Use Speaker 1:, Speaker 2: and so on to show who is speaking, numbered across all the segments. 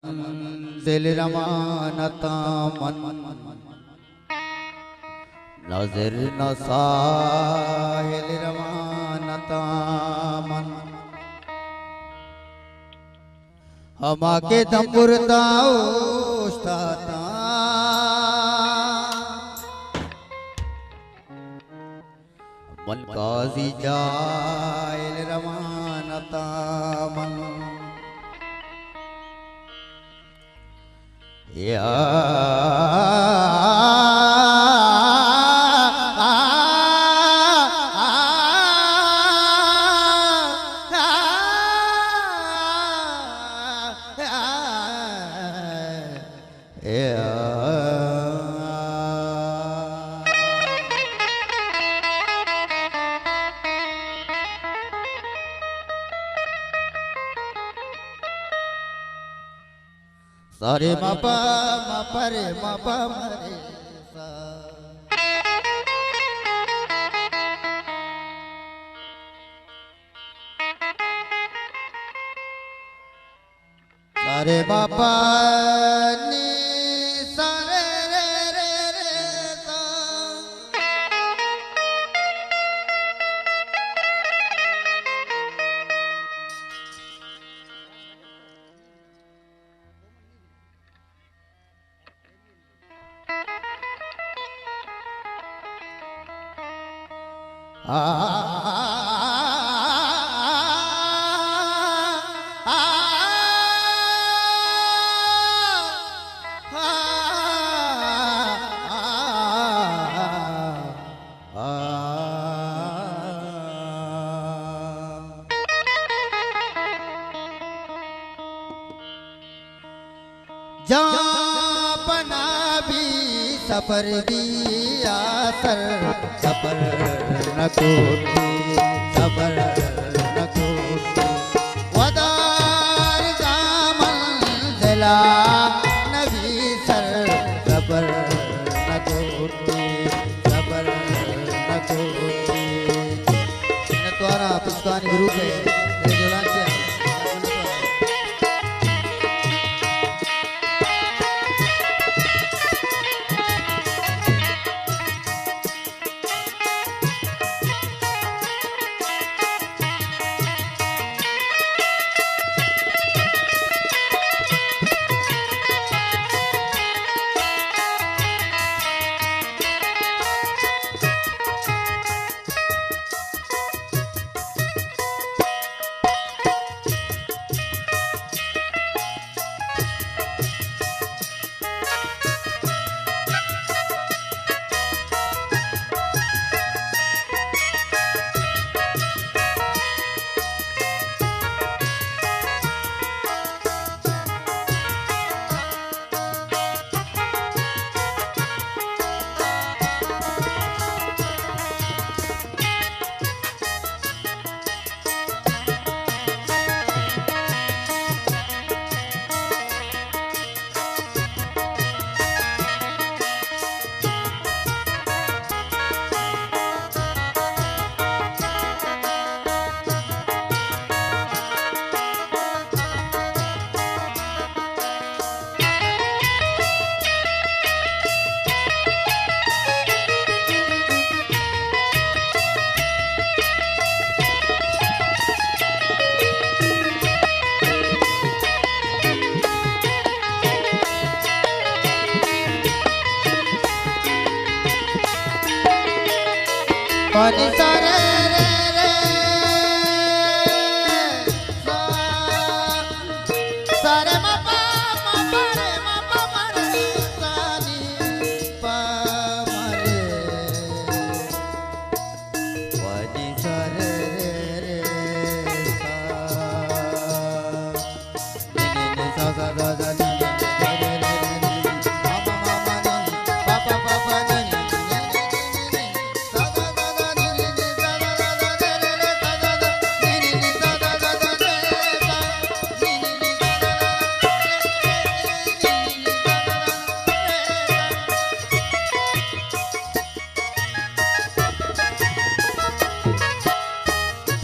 Speaker 1: दिल रमानता मन नजर न साहिल रमानता मन हमा के दमुरता उस्ताता मन काजी जाइल रमानता मन या सारे मापा मापरे मापा मरे सा सारे मापा नी सारे रे रे रे सा जहाँ बना भी सफर भी आसर सफर न कोटी सफर न कोटी वदार दामन दिला नबी सर सफर न कोटी सफर न कोटी द्वारा पुष्पानी गुरु के जोलान से पानी सारे रे रे सारे मापा मापा रे मापा मरे सानी पा मरे पानी सारे रे रे सा ने सा सा सा सा रे रे रे मामा मामा ने पापा पापा ने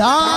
Speaker 1: दा